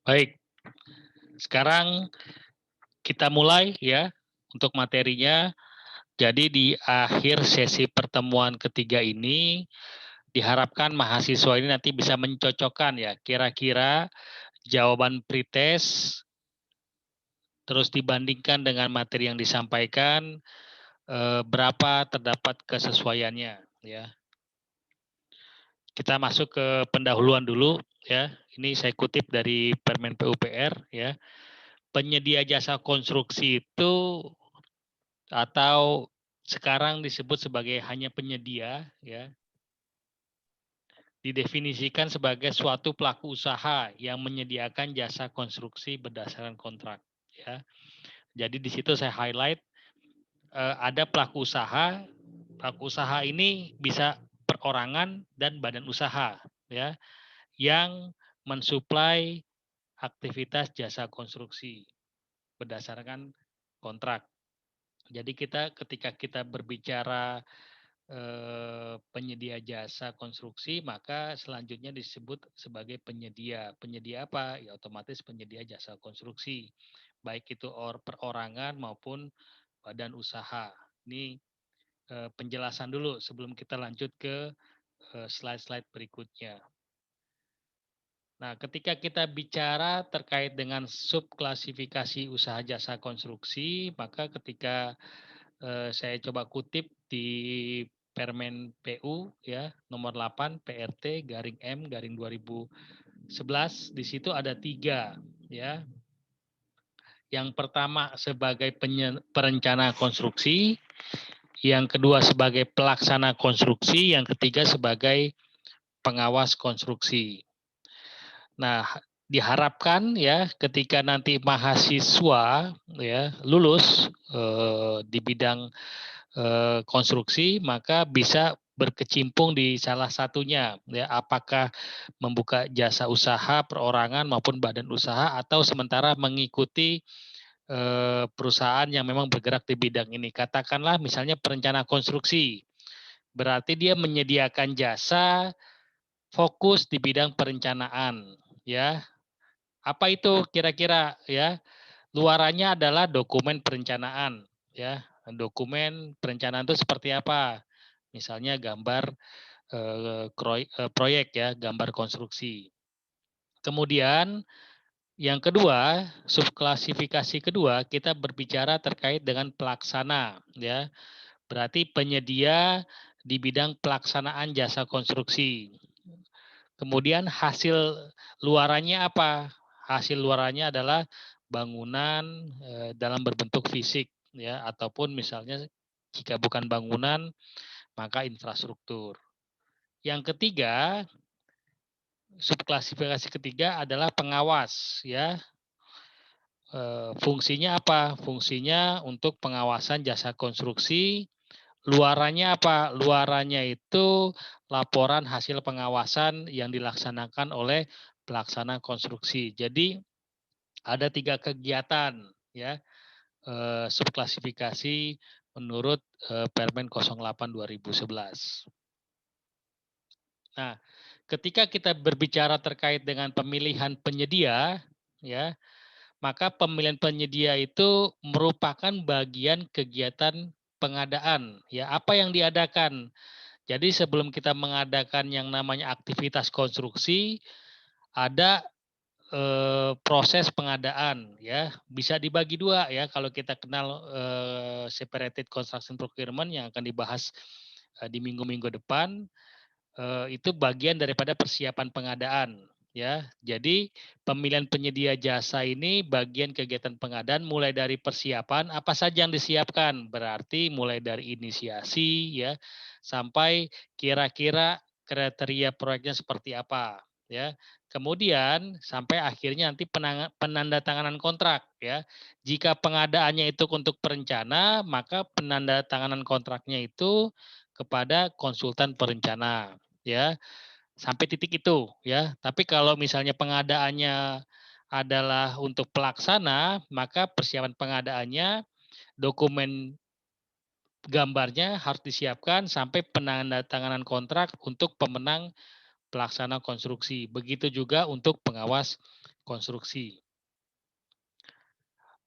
Baik, sekarang kita mulai ya untuk materinya. Jadi di akhir sesi pertemuan ketiga ini diharapkan mahasiswa ini nanti bisa mencocokkan ya kira-kira jawaban pretest terus dibandingkan dengan materi yang disampaikan berapa terdapat kesesuaiannya ya. Kita masuk ke pendahuluan dulu ya. Ini saya kutip dari Permen PUPR ya. Penyedia jasa konstruksi itu atau sekarang disebut sebagai hanya penyedia ya, didefinisikan sebagai suatu pelaku usaha yang menyediakan jasa konstruksi berdasarkan kontrak ya. Jadi di situ saya highlight ada pelaku usaha. Pelaku usaha ini bisa perorangan dan badan usaha ya yang mensuplai aktivitas jasa konstruksi berdasarkan kontrak. Jadi ketika kita berbicara penyedia jasa konstruksi, maka selanjutnya disebut sebagai penyedia. Penyedia apa? Ya otomatis penyedia jasa konstruksi, baik itu perorangan maupun badan usaha. Ini penjelasan dulu sebelum kita lanjut ke slide-slide berikutnya. Nah, ketika kita bicara terkait dengan subklasifikasi usaha jasa konstruksi, maka ketika saya coba kutip di Permen PU ya nomor 8 PRT garing M garing 2011 di situ ada 3 ya. Yang pertama sebagai perencana konstruksi, yang kedua sebagai pelaksana konstruksi, yang ketiga sebagai pengawas konstruksi. Nah, diharapkan ya ketika nanti mahasiswa ya lulus di bidang konstruksi maka bisa berkecimpung di salah satunya ya apakah membuka jasa usaha perorangan maupun badan usaha atau sementara mengikuti perusahaan yang memang bergerak di bidang ini. Katakanlah misalnya perencana konstruksi. Berarti dia menyediakan jasa fokus di bidang perencanaan ya. Apa itu kira-kira ya? Luarannya adalah dokumen perencanaan ya. Dokumen perencanaan itu seperti apa? Misalnya gambar proyek ya, gambar konstruksi. Kemudian yang kedua, subklasifikasi kedua kita berbicara terkait dengan pelaksana ya. Berarti penyedia di bidang pelaksanaan jasa konstruksi. Kemudian hasil luarannya apa? Hasil luarannya adalah bangunan dalam berbentuk fisik ya ataupun misalnya jika bukan bangunan maka infrastruktur. Yang ketiga, subklasifikasi ketiga adalah pengawas ya. Fungsinya apa? Fungsinya untuk pengawasan jasa konstruksi. Luarannya apa? Luarannya itu laporan hasil pengawasan yang dilaksanakan oleh pelaksana konstruksi. Jadi ada 3 kegiatan ya subklasifikasi menurut Permen 08 2011. Nah, ketika kita berbicara terkait dengan pemilihan penyedia ya, maka pemilihan penyedia itu merupakan bagian kegiatan pengadaan ya, apa yang diadakan. Jadi sebelum kita mengadakan yang namanya aktivitas konstruksi, ada proses pengadaan ya, bisa dibagi 2 ya kalau kita kenal separated construction procurement yang akan dibahas di minggu-minggu depan, itu bagian daripada persiapan pengadaan ya. Jadi pemilihan penyedia jasa ini bagian kegiatan pengadaan mulai dari persiapan apa saja yang disiapkan, berarti mulai dari inisiasi ya sampai kira-kira kriteria proyeknya seperti apa ya. Kemudian sampai akhirnya nanti penandatanganan kontrak ya. Jika pengadaannya itu untuk perencana, maka penandatanganan kontraknya itu kepada konsultan perencana ya. Sampai titik itu ya. Tapi kalau misalnya pengadaannya adalah untuk pelaksana, maka persiapan pengadaannya dokumen gambarnya harus disiapkan sampai penandatanganan kontrak untuk pemenang pelaksana konstruksi. Begitu juga untuk pengawas konstruksi.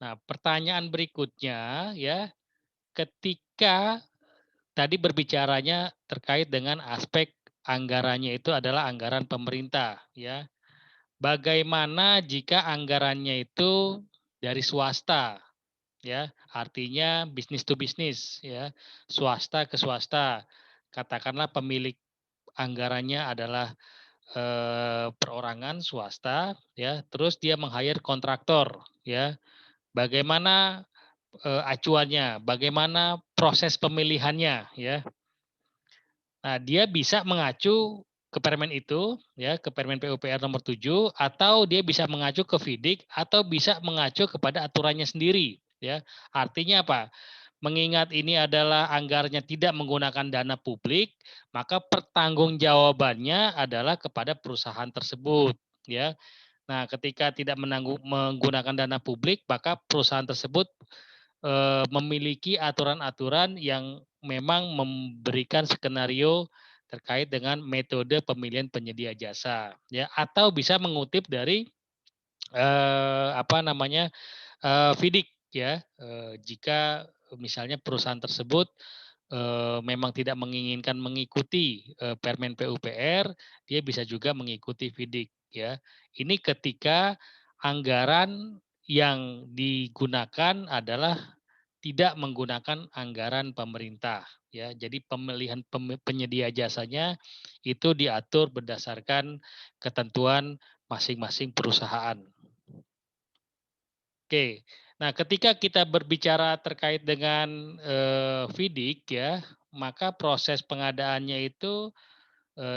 Nah, pertanyaan berikutnya ya, ketika tadi berbicaranya terkait dengan aspek anggarannya itu adalah anggaran pemerintah ya. Bagaimana jika anggarannya itu dari swasta ya, artinya bisnis to bisnis ya, swasta ke swasta. Katakanlah pemilik anggarannya adalah perorangan swasta ya, terus dia meng-hire kontraktor ya. Bagaimana acuannya, bagaimana proses pemilihannya ya. Nah, dia bisa mengacu ke Permen itu ya, ke Permen PUPR nomor 7 atau dia bisa mengacu ke FIDIK atau bisa mengacu kepada aturannya sendiri ya. Artinya apa? Mengingat ini adalah anggarannya tidak menggunakan dana publik, maka pertanggungjawabannya adalah kepada perusahaan tersebut ya. Nah, ketika tidak menggunakan dana publik, maka perusahaan tersebut memiliki aturan-aturan yang memang memberikan skenario terkait dengan metode pemilihan penyedia jasa, ya, atau bisa mengutip dari apa namanya FIDIK ya, jika misalnya perusahaan tersebut memang tidak menginginkan mengikuti Permen PUPR, dia bisa juga mengikuti FIDIK ya. Ini ketika anggaran yang digunakan adalah tidak menggunakan anggaran pemerintah ya. Jadi pemilihan penyedia jasanya itu diatur berdasarkan ketentuan masing-masing perusahaan. Oke. Nah, ketika kita berbicara terkait dengan FIDIK ya, maka proses pengadaannya itu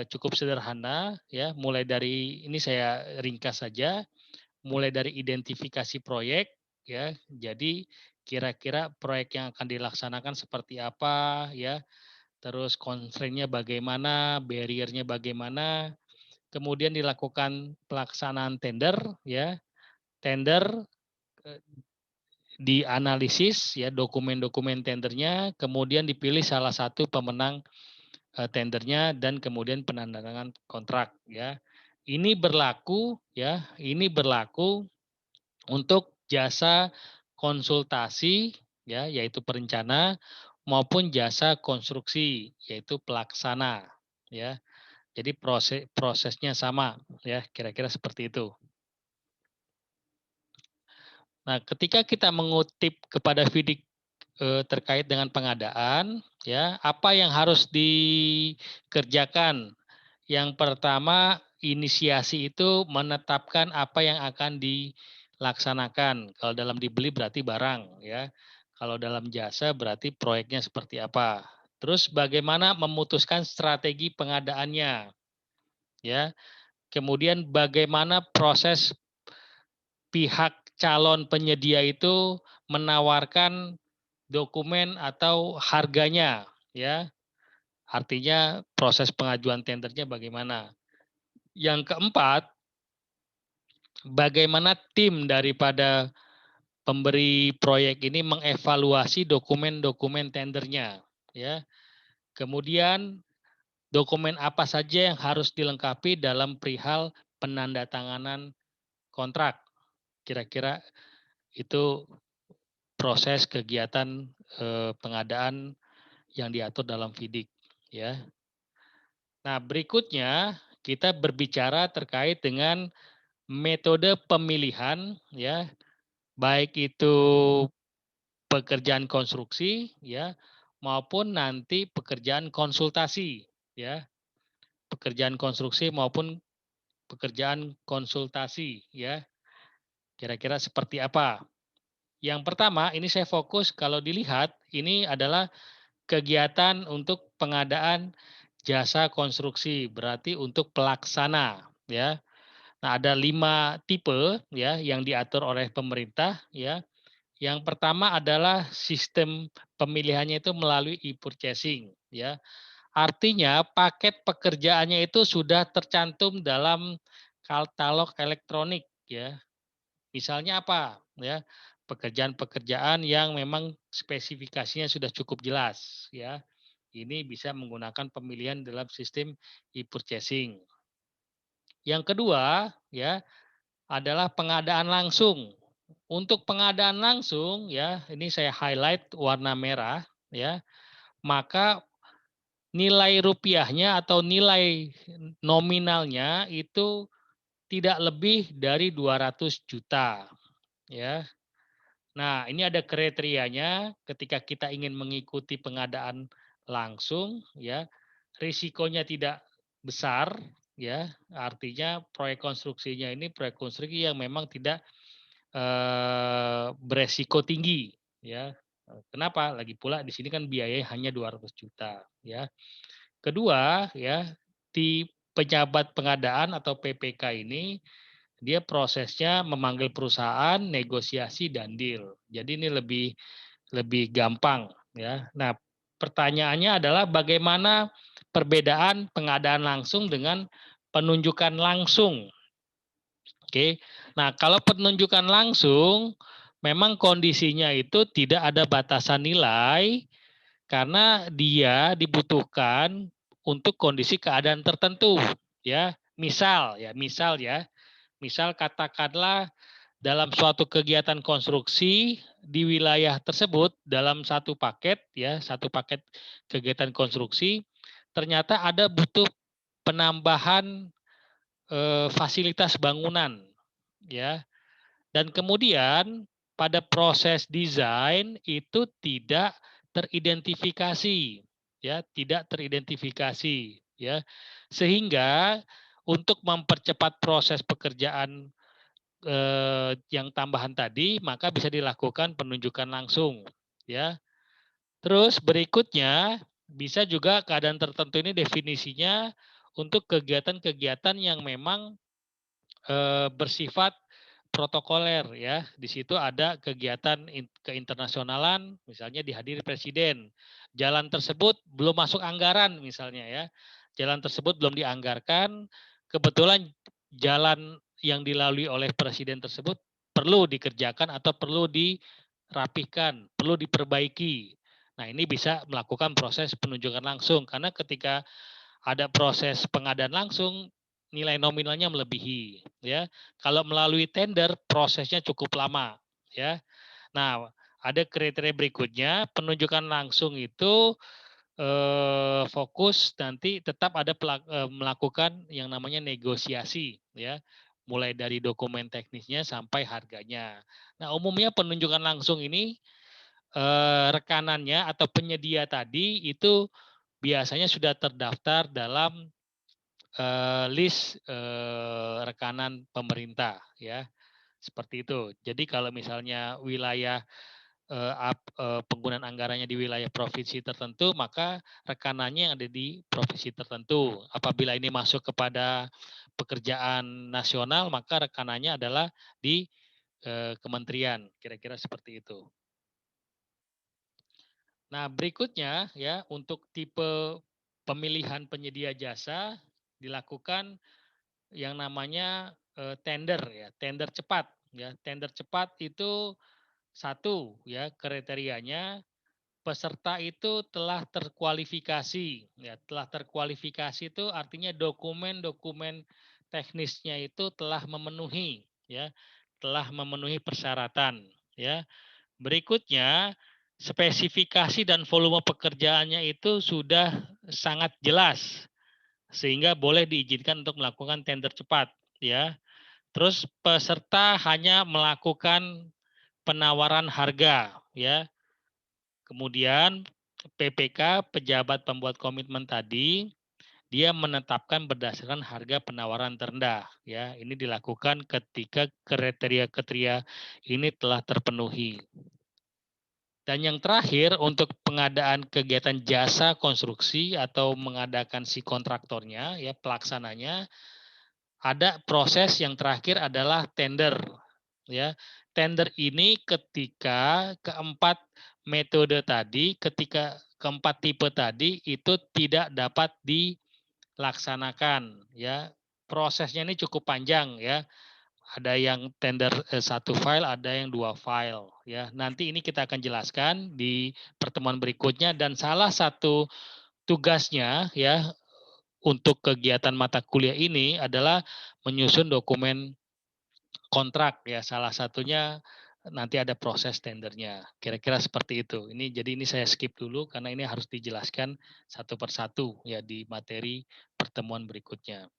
cukup sederhana ya, mulai dari ini saya ringkas saja, mulai dari identifikasi proyek ya. Jadi kira-kira proyek yang akan dilaksanakan seperti apa ya, terus constraint-nya bagaimana, barrier-nya bagaimana, kemudian dilakukan pelaksanaan tender ya. Tender eh, dianalisis ya dokumen-dokumen tendernya, kemudian dipilih salah satu pemenang tendernya dan kemudian penandatanganan kontrak ya. Ini berlaku untuk jasa konsultasi ya, yaitu perencana maupun jasa konstruksi yaitu pelaksana ya. Jadi prosesnya sama ya, kira-kira seperti itu. Nah, ketika kita mengutip kepada FIDIK terkait dengan pengadaan ya, apa yang harus dikerjakan? Yang pertama, inisiasi itu menetapkan apa yang akan dilaksanakan. Kalau dalam dibeli berarti barang ya. Kalau dalam jasa berarti proyeknya seperti apa. Terus bagaimana memutuskan strategi pengadaannya ya. Kemudian bagaimana proses pihak calon penyedia itu menawarkan dokumen atau harganya ya. Artinya proses pengajuan tendernya bagaimana. Yang keempat, bagaimana tim daripada pemberi proyek ini mengevaluasi dokumen-dokumen tendernya ya. Kemudian dokumen apa saja yang harus dilengkapi dalam perihal penandatanganan kontrak. Kira-kira itu proses kegiatan pengadaan yang diatur dalam FIDIK ya. Nah, berikutnya kita berbicara terkait dengan metode pemilihan ya, baik itu pekerjaan konstruksi ya maupun nanti pekerjaan konsultasi ya. Pekerjaan konstruksi maupun pekerjaan konsultasi ya. Kira-kira seperti apa? Yang pertama, ini saya fokus kalau dilihat ini adalah kegiatan untuk pengadaan jasa konstruksi, berarti untuk pelaksana ya. Nah, ada 5 tipe ya yang diatur oleh pemerintah ya. Yang pertama adalah sistem pemilihannya itu melalui e-purchasing ya. Artinya paket pekerjaannya itu sudah tercantum dalam katalog elektronik ya. Misalnya apa ya? Pekerjaan-pekerjaan yang memang spesifikasinya sudah cukup jelas ya. Ini bisa menggunakan pemilihan dalam sistem e-purchasing. Yang kedua ya, adalah pengadaan langsung. Untuk pengadaan langsung ya, ini saya highlight warna merah ya, maka nilai rupiahnya atau nilai nominalnya itu tidak lebih dari 200 juta ya. Nah, ini ada kriterianya ketika kita ingin mengikuti pengadaan langsung ya, risikonya tidak besar ya, artinya proyek konstruksinya ini proyek konstruksi yang memang tidak beresiko tinggi ya. Kenapa? Lagi pula di sini kan biayanya hanya 200 juta ya. Kedua ya, di pejabat pengadaan atau PPK ini dia prosesnya memanggil perusahaan, negosiasi dan deal. Jadi ini lebih lebih gampang ya. Nah, pertanyaannya adalah bagaimana perbedaan pengadaan langsung dengan penunjukan langsung. Oke. Nah, kalau penunjukan langsung memang kondisinya itu tidak ada batasan nilai karena dia dibutuhkan untuk kondisi keadaan tertentu ya. Misal katakanlah dalam suatu kegiatan konstruksi di wilayah tersebut dalam satu paket kegiatan konstruksi ternyata ada butuh penambahan fasilitas bangunan ya. Dan kemudian pada proses desain itu tidak teridentifikasi tidak teridentifikasi ya. Sehingga untuk mempercepat proses pekerjaan yang tambahan tadi maka bisa dilakukan penunjukan langsung ya. Terus berikutnya bisa juga keadaan tertentu ini definisinya untuk kegiatan-kegiatan yang memang bersifat protokoler ya. Di situ ada kegiatan keinternasionalan misalnya dihadiri presiden. Jalan tersebut belum masuk anggaran misalnya ya. Jalan tersebut belum dianggarkan, kebetulan jalan yang dilalui oleh presiden tersebut perlu dikerjakan atau perlu dirapikan, perlu diperbaiki. Nah, ini bisa melakukan proses penunjukan langsung karena ketika ada proses pengadaan langsung nilai nominalnya melebihi ya. Kalau melalui tender prosesnya cukup lama ya. Nah, ada kriteria berikutnya penunjukan langsung itu fokus nanti tetap ada melakukan yang namanya negosiasi ya. Mulai dari dokumen teknisnya sampai harganya. Nah, umumnya penunjukan langsung ini rekanannya atau penyedia tadi itu biasanya sudah terdaftar dalam list rekanan pemerintah ya, seperti itu. Jadi kalau misalnya wilayah penggunaan anggarannya di wilayah provinsi tertentu, maka rekanannya yang ada di provinsi tertentu. Apabila ini masuk kepada pekerjaan nasional, maka rekanannya adalah di kementerian, kira-kira seperti itu. Nah, berikutnya ya untuk tipe pemilihan penyedia jasa dilakukan yang namanya tender ya, tender cepat ya. Tender cepat itu satu ya kriterianya peserta itu telah terkualifikasi ya, telah terkualifikasi itu artinya dokumen-dokumen teknisnya itu telah memenuhi ya, telah memenuhi persyaratan ya. Berikutnya spesifikasi dan volume pekerjaannya itu sudah sangat jelas sehingga boleh diizinkan untuk melakukan tender cepat ya. Terus peserta hanya melakukan penawaran harga ya. Kemudian PPK pejabat pembuat komitmen tadi dia menetapkan berdasarkan harga penawaran terendah ya. Ini dilakukan ketika kriteria-kriteria ini telah terpenuhi. Dan yang terakhir untuk pengadaan kegiatan jasa konstruksi atau mengadakan si kontraktornya ya pelaksananya ada proses yang terakhir adalah tender ya. Tender ini ketika keempat metode tadi, ketika keempat tipe tadi itu tidak dapat dilaksanakan ya. Prosesnya ini cukup panjang ya. Ada yang tender satu file, ada yang dua file ya. Nanti ini kita akan jelaskan di pertemuan berikutnya dan salah satu tugasnya ya untuk kegiatan mata kuliah ini adalah menyusun dokumen kontrak ya, salah satunya nanti ada proses tendernya. Kira-kira seperti itu. Jadi ini saya skip dulu karena ini harus dijelaskan satu persatu ya di materi pertemuan berikutnya.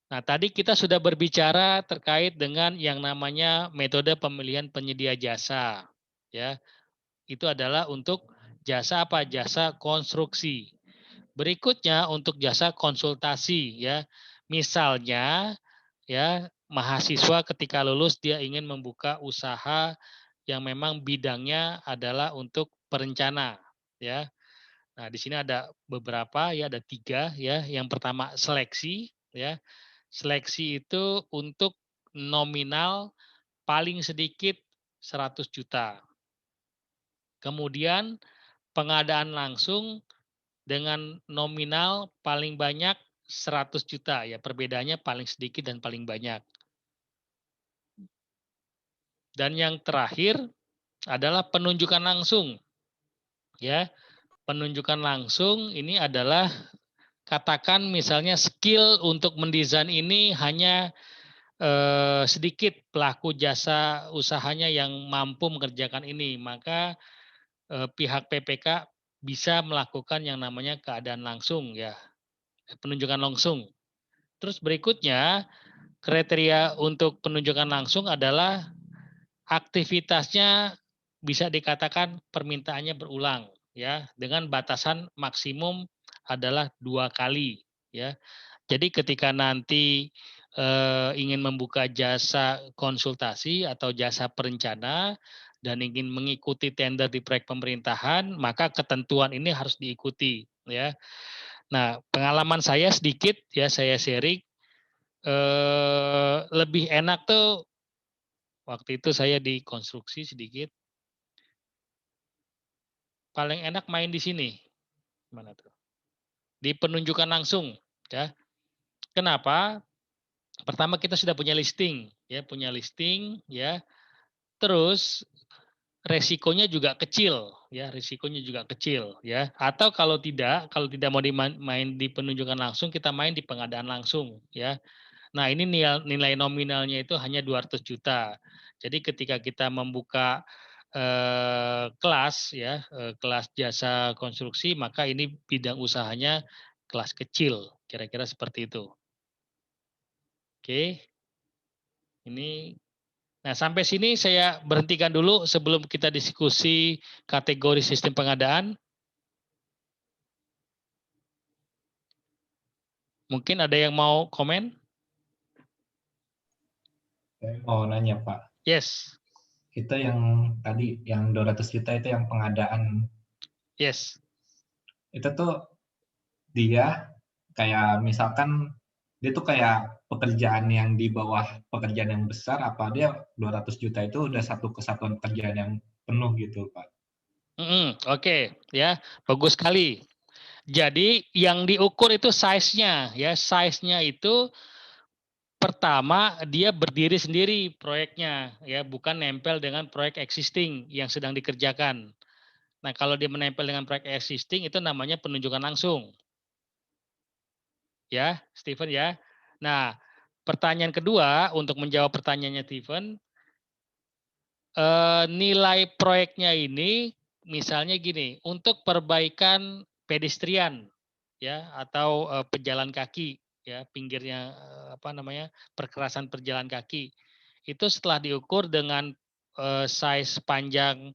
Nah, tadi kita sudah berbicara terkait dengan yang namanya metode pemilihan penyedia jasa. Ya, itu adalah untuk jasa apa? Jasa konstruksi. Berikutnya untuk jasa konsultasi ya. Misalnya ya, mahasiswa ketika lulus dia ingin membuka usaha yang memang bidangnya adalah untuk perencana ya. Nah, di sini ada beberapa ya, ada 3 ya. Yang pertama seleksi ya. Seleksi itu untuk nominal paling sedikit 100 juta. Kemudian pengadaan langsung dengan nominal paling banyak 100 juta ya, perbedaannya paling sedikit dan paling banyak. Dan yang terakhir adalah penunjukan langsung. Ya, penunjukan langsung ini adalah katakan misalnya skill untuk mendesain ini hanya sedikit pelaku jasa usahanya yang mampu mengerjakan ini, maka pihak PPK bisa melakukan yang namanya keadaan langsung ya, penunjukan langsung. Terus berikutnya kriteria untuk penunjukan langsung adalah aktivitasnya bisa dikatakan permintaannya berulang ya, dengan batasan maksimum adalah 2 kali ya. Jadi ketika nanti ingin membuka jasa konsultasi atau jasa perencana dan ingin mengikuti tender di proyek pemerintahan, maka ketentuan ini harus diikuti ya. Nah, pengalaman saya sedikit ya, saya sharing, lebih enak tuh waktu itu saya di konstruksi sedikit, paling enak main di sini. Mana tuh? Di penunjukan langsung ya. Kenapa? Pertama kita sudah punya listing ya. Terus resikonya juga kecil ya, resikonya juga kecil ya. Atau kalau tidak mau main di penunjukan langsung, kita main di pengadaan langsung ya. Nah, ini nilai nominalnya itu hanya 200 juta. Jadi ketika kita membuka kelas ya, kelas jasa konstruksi, maka ini bidang usahanya kelas kecil, kira-kira seperti itu. Oke, ini nah sampai sini saya berhentikan dulu sebelum kita diskusi kategori sistem pengadaan. Mungkin ada yang mau komen? Saya mau nanya Pak, Yes, kita yang tadi yang 200 juta itu yang pengadaan, yes. itu tuh dia kayak misalkan dia tuh kayak pekerjaan yang di bawah pekerjaan yang besar, apa dia 200 juta itu udah satu kesatuan pekerjaan yang penuh gitu Pak? Oke, ya, bagus sekali. Jadi yang diukur itu size-nya ya, size-nya itu pertama dia berdiri sendiri proyeknya ya, bukan nempel dengan proyek existing yang sedang dikerjakan. Nah, kalau dia menempel dengan proyek existing itu namanya penunjukan langsung. Ya, Steven ya. Nah, pertanyaan kedua untuk menjawab pertanyaannya Steven, nilai proyeknya ini misalnya gini, untuk perbaikan pedestrian ya atau pejalan kaki ya, pinggirnya apa namanya, perkerasan pejalan kaki. Itu setelah diukur dengan size panjang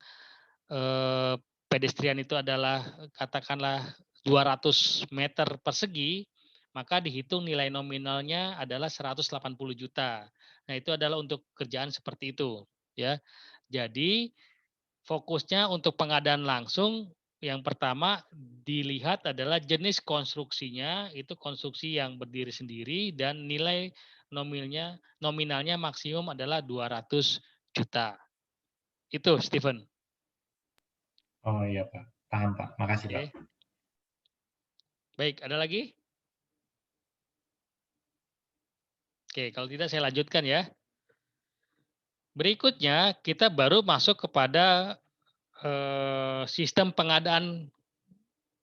pedestrian itu adalah katakanlah 200 meter persegi, maka dihitung nilai nominalnya adalah 180 juta. Nah, itu adalah untuk kerjaan seperti itu ya. Jadi fokusnya untuk pengadaan langsung yang pertama dilihat adalah jenis konstruksinya, itu konstruksi yang berdiri sendiri dan nilai nominalnya maksimum adalah 200 juta. Itu Steven. Oh iya Pak, paham Pak, makasih Pak. Oke. Baik, ada lagi? Oke, kalau tidak saya lanjutkan ya. Berikutnya kita baru masuk kepada sistem pengadaan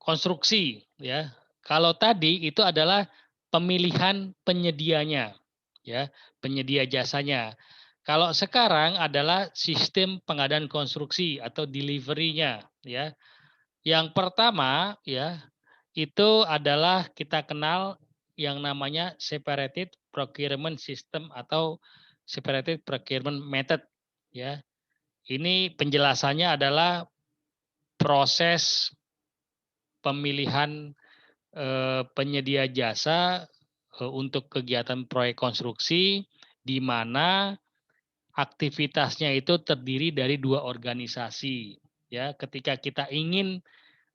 konstruksi ya. Kalau tadi itu adalah pemilihan penyedianya ya, penyedia jasanya. Kalau sekarang adalah sistem pengadaan konstruksi atau delivery-nya, ya. Yang pertama, ya, itu adalah kita kenal yang namanya separated procurement system atau separated procurement method, ya. Ini penjelasannya adalah proses pemilihan penyedia jasa untuk kegiatan proyek konstruksi di mana aktivitasnya itu terdiri dari dua organisasi. Ya, ketika kita ingin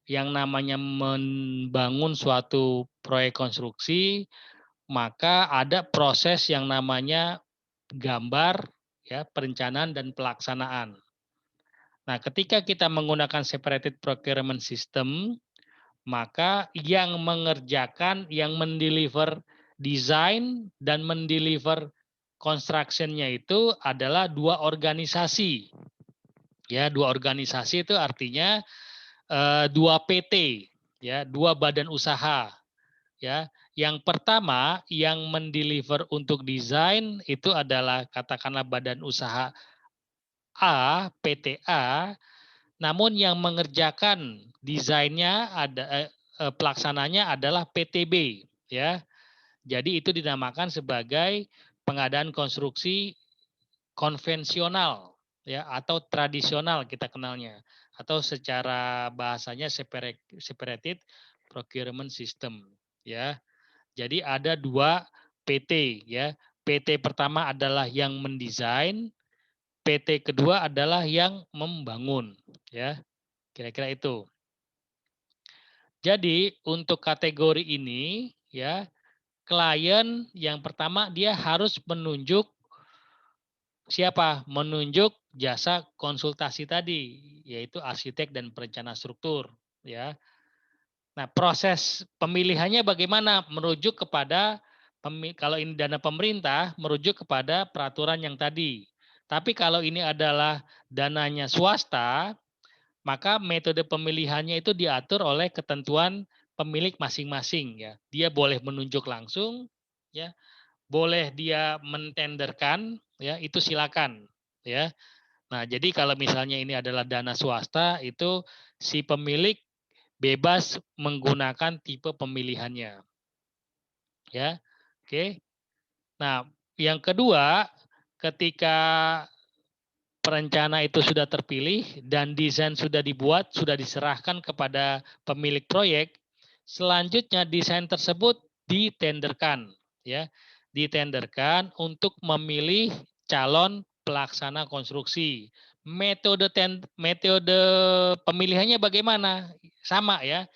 yang namanya membangun suatu proyek konstruksi, maka ada proses yang namanya gambar, ya, perencanaan dan pelaksanaan. Nah, ketika kita menggunakan separated procurement system, maka yang mengerjakan, yang mendeliver desain dan mendeliver construction-nya itu adalah dua organisasi. Ya, dua organisasi itu artinya dua PT, ya, dua badan usaha. Ya, yang pertama yang mendeliver untuk desain itu adalah katakanlah badan usaha A, PT A, namun yang mengerjakan desainnya pelaksananya adalah PTB, ya. Jadi itu dinamakan sebagai pengadaan konstruksi konvensional, ya, atau tradisional kita kenalnya, atau secara bahasanya separated procurement system, ya. Jadi ada dua PT, ya. PT pertama adalah yang mendesain, PT kedua adalah yang membangun, ya. Kira-kira itu. Jadi untuk kategori ini, ya, klien yang pertama dia harus menunjuk siapa? Menunjuk jasa konsultasi tadi, yaitu arsitek dan perencana struktur, ya. Nah, proses pemilihannya bagaimana? Merujuk kepada kalau ini dana pemerintah, merujuk kepada peraturan yang tadi. Tapi kalau ini adalah dananya swasta, maka metode pemilihannya itu diatur oleh ketentuan pemilik masing-masing, ya. Dia boleh menunjuk langsung, ya, boleh dia mentenderkan, ya, itu silakan, ya. Nah, jadi kalau misalnya ini adalah dana swasta, itu si pemilik bebas menggunakan tipe pemilihannya, ya. Oke. Nah, yang kedua, ketika perencana itu sudah terpilih dan desain sudah dibuat, sudah diserahkan kepada pemilik proyek, selanjutnya desain tersebut ditenderkan, ya. Ditenderkan untuk memilih calon pelaksana konstruksi. Metode pemilihannya bagaimana? Sama, ya.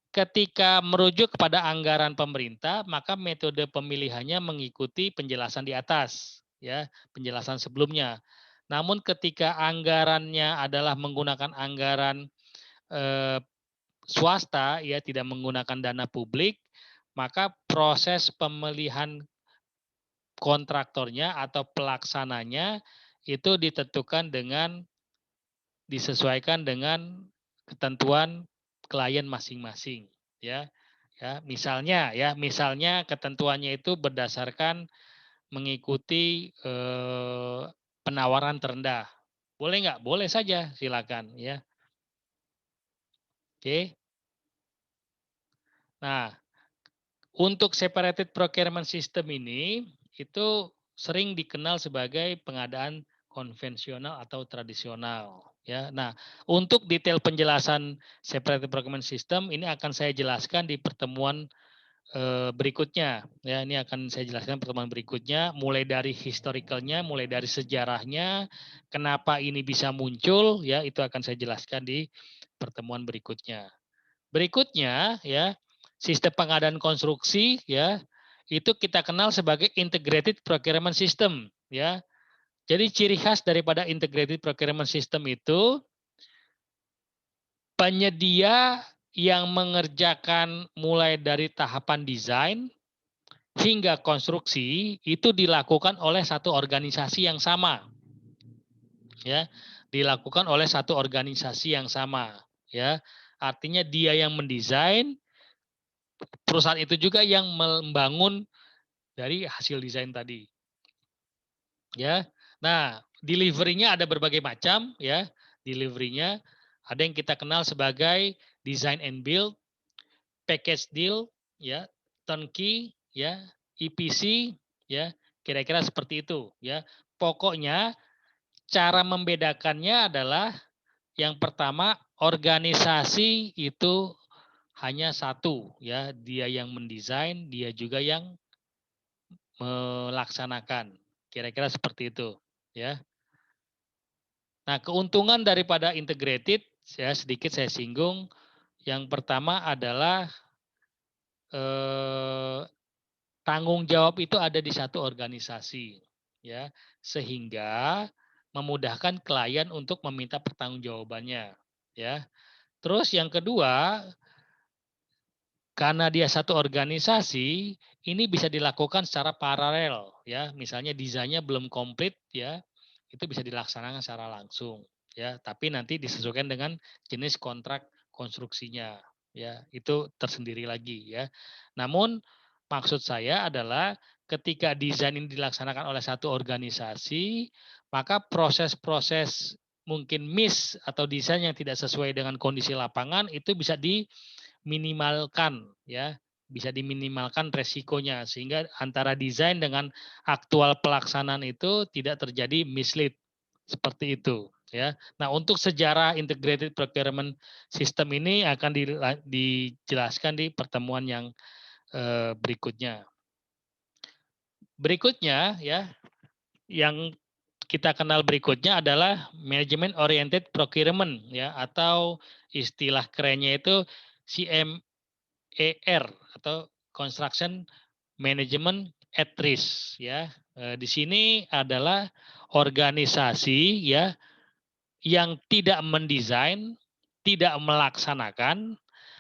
Ketika merujuk kepada anggaran pemerintah, maka metode pemilihannya mengikuti penjelasan di atas, ya, penjelasan sebelumnya. Namun ketika anggarannya adalah menggunakan anggaran eh, swasta, ya, tidak menggunakan dana publik, maka proses pemilihan kontraktornya atau pelaksananya itu disesuaikan dengan ketentuan klien masing-masing, ya. Misalnya ketentuannya itu berdasarkan mengikuti penawaran terendah. Boleh nggak? Boleh saja, silakan, ya. Oke. Nah, untuk separated procurement system ini itu sering dikenal sebagai pengadaan konvensional atau tradisional, ya. Nah, untuk detail penjelasan separated procurement system ini akan saya jelaskan di pertemuan berikutnya, ya. Ini akan saya jelaskan pertemuan berikutnya, mulai dari historicalnya, mulai dari sejarahnya, kenapa ini bisa muncul, ya, itu akan saya jelaskan di pertemuan berikutnya. Berikutnya, ya, sistem pengadaan konstruksi, ya, itu kita kenal sebagai integrated procurement system, ya. Jadi ciri khas daripada integrated procurement system itu penyedia yang mengerjakan mulai dari tahapan desain hingga konstruksi itu dilakukan oleh satu organisasi yang sama, ya. Dilakukan oleh satu organisasi yang sama, ya. Artinya dia yang mendesain, perusahaan itu juga yang membangun dari hasil desain tadi, ya. Nah, delivery-nya ada berbagai macam ya. Delivery-nya ada yang kita kenal sebagai design and build, package deal, ya, turnkey, ya, EPC, ya, kira-kira seperti itu, ya. Pokoknya cara membedakannya adalah yang pertama organisasi itu hanya satu, ya, dia yang mendesain, dia juga yang melaksanakan. Kira-kira seperti itu, ya. Nah, keuntungan daripada integrated, ya sedikit saya singgung. Yang pertama adalah eh, tanggung jawab itu ada di satu organisasi, ya, sehingga memudahkan klien untuk meminta pertanggungjawabannya, ya. Terus yang kedua, karena dia satu organisasi, ini bisa dilakukan secara paralel, ya. Misalnya desainnya belum komplit, ya, itu bisa dilaksanakan secara langsung, ya. Tapi nanti disesuaikan dengan jenis kontrak konstruksinya, ya. Itu tersendiri lagi, ya. Namun maksud saya adalah ketika desain ini dilaksanakan oleh satu organisasi, maka proses-proses mungkin miss atau desain yang tidak sesuai dengan kondisi lapangan itu bisa diminimalkan, ya, bisa diminimalkan resikonya sehingga antara desain dengan aktual pelaksanaan itu tidak terjadi mislead seperti itu, ya. Nah, untuk sejarah integrated procurement system ini akan dijelaskan di pertemuan yang berikutnya. Berikutnya, ya, yang kita kenal berikutnya adalah management oriented procurement, ya, atau istilah kerennya itu CMER atau construction management at risk, ya. Di sini adalah organisasi, ya, yang tidak mendesain, tidak melaksanakan,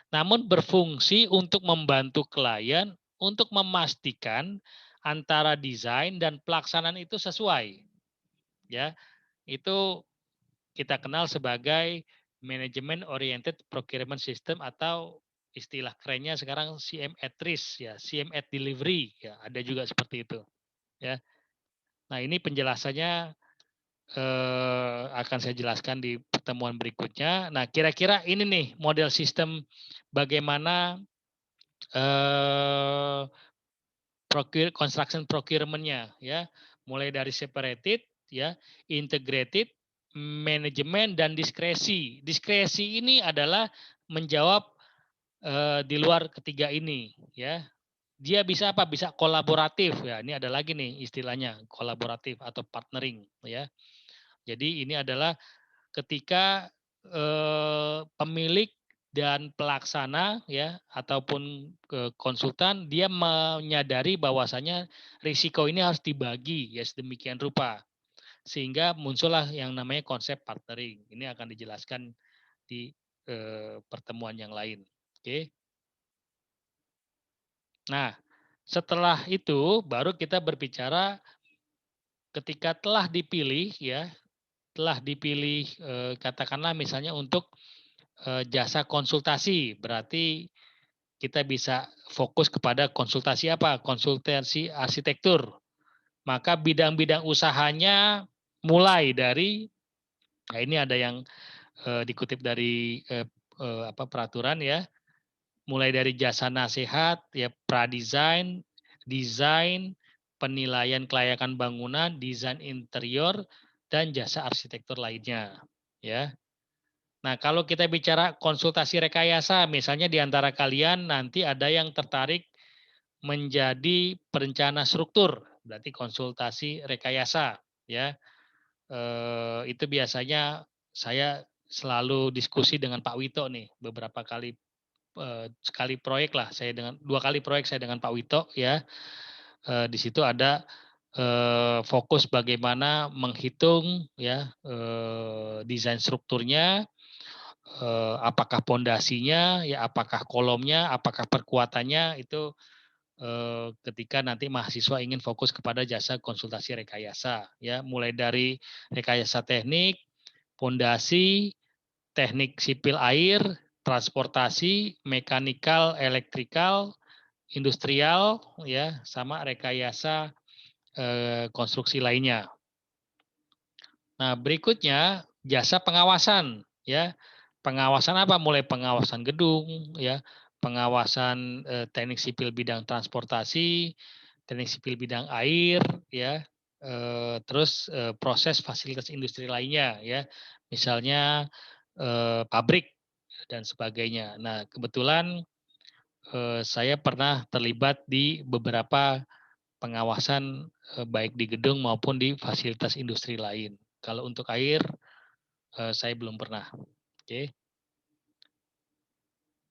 namun berfungsi untuk membantu klien untuk memastikan antara desain dan pelaksanaan itu sesuai, ya. Itu kita kenal sebagai Management Oriented Procurement System atau istilah kerennya sekarang CM at risk, ya, CM at delivery, ya, ada juga seperti itu, ya. Nah, ini penjelasannya akan saya jelaskan di pertemuan berikutnya. Nah, kira-kira ini nih model sistem bagaimana eh, construction procurement-nya, ya. Mulai dari separated, ya, integrated, manajemen dan diskresi. Diskresi ini adalah menjawab di luar ketiga ini, ya. Dia bisa apa? Bisa kolaboratif, ya. Ini ada lagi nih istilahnya, kolaboratif atau partnering, ya. Jadi ini adalah ketika pemilik dan pelaksana, ya, ataupun konsultan dia menyadari bahwasanya risiko ini harus dibagi, ya, sedemikian rupa sehingga muncullah yang namanya konsep partnering. Ini akan dijelaskan di pertemuan yang lain. Oke. Nah, setelah itu baru kita berbicara ketika telah dipilih, ya, telah dipilih katakanlah misalnya untuk jasa konsultasi, berarti kita bisa fokus kepada konsultasi apa? Konsultasi arsitektur. Maka bidang-bidang usahanya mulai dari, nah ini ada yang dikutip dari apa peraturan, ya, mulai dari jasa nasihat, ya, pradesain, desain, penilaian kelayakan bangunan, desain interior, dan jasa arsitektur lainnya, ya. Nah, kalau kita bicara konsultasi rekayasa, misalnya di antara kalian nanti ada yang tertarik menjadi perencana struktur, berarti konsultasi rekayasa, ya. Itu biasanya saya selalu diskusi dengan Pak Wito nih, beberapa kali sekali proyek lah saya dengan 2 kali proyek saya dengan Pak Wito, ya. Di situ ada fokus bagaimana menghitung, ya, desain strukturnya, apakah pondasinya, ya, apakah kolomnya, apakah perkuatannya, itu ketika nanti mahasiswa ingin fokus kepada jasa konsultasi rekayasa, ya, mulai dari rekayasa teknik, pondasi, teknik sipil air, transportasi, mekanikal, elektrikal, industrial, ya, sama rekayasa konstruksi lainnya. Nah, berikutnya jasa pengawasan, ya. Pengawasan apa? Mulai pengawasan gedung, ya, pengawasan teknik sipil bidang transportasi, teknik sipil bidang air, ya, terus proses fasilitas industri lainnya, ya, misalnya pabrik dan sebagainya. Nah, kebetulan saya pernah terlibat di beberapa pengawasan baik di gedung maupun di fasilitas industri lain. Kalau untuk air saya belum pernah. Oke.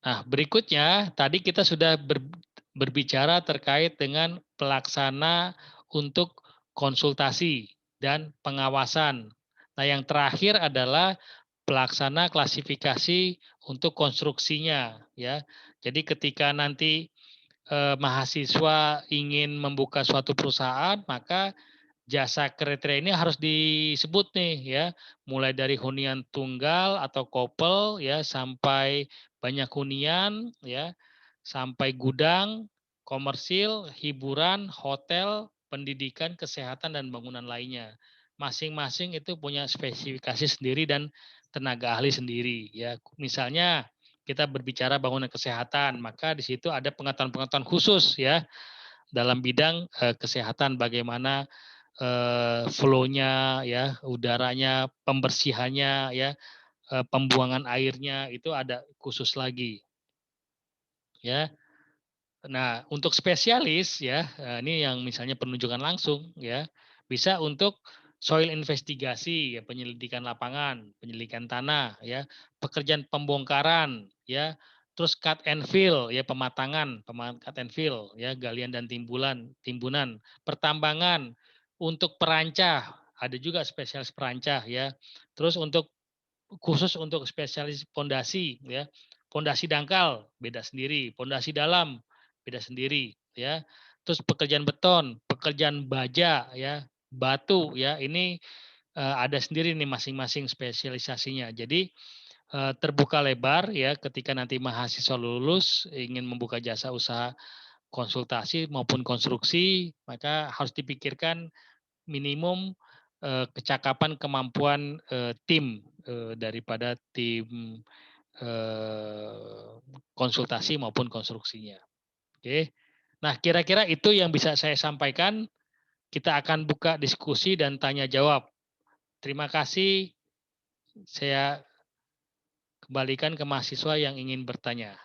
Nah, berikutnya tadi kita sudah berbicara terkait dengan pelaksana untuk konsultasi dan pengawasan. Nah, yang terakhir adalah pelaksana klasifikasi untuk konstruksinya, ya. Jadi ketika nanti mahasiswa ingin membuka suatu perusahaan, maka jasa kriteria ini harus disebut nih ya, mulai dari hunian tunggal atau couple ya, sampai banyak hunian ya, sampai gudang, komersil, hiburan, hotel, pendidikan, kesehatan, dan bangunan lainnya. Masing-masing itu punya spesifikasi sendiri dan tenaga ahli sendiri ya. Misalnya kita berbicara bangunan kesehatan, maka di situ ada pengetahuan-pengetahuan khusus ya dalam bidang kesehatan, bagaimana flow-nya ya, udaranya, pembersihannya ya, pembuangan airnya itu ada khusus lagi ya. Nah, untuk spesialis ya, ini yang misalnya penunjukan langsung ya, bisa untuk soil investigasi ya, penyelidikan lapangan, penyelidikan tanah ya, pekerjaan pembongkaran ya, terus cut and fill ya, cut and fill ya, galian dan timbunan, pertambangan, untuk perancah, ada juga spesialis perancah ya. Terus untuk khusus untuk spesialis pondasi ya. Pondasi dangkal beda sendiri, pondasi dalam beda sendiri ya. Terus pekerjaan beton, pekerjaan baja ya, batu ya, ini ada sendiri nih masing-masing spesialisasinya. Jadi terbuka lebar ya ketika nanti mahasiswa lulus ingin membuka jasa usaha konsultasi maupun konstruksi, maka harus dipikirkan minimum kecakapan kemampuan tim daripada tim konsultasi maupun konstruksinya. Oke. Nah, kira-kira itu yang bisa saya sampaikan. Kita akan buka diskusi dan tanya jawab. Terima kasih. Saya kembalikan ke mahasiswa yang ingin bertanya.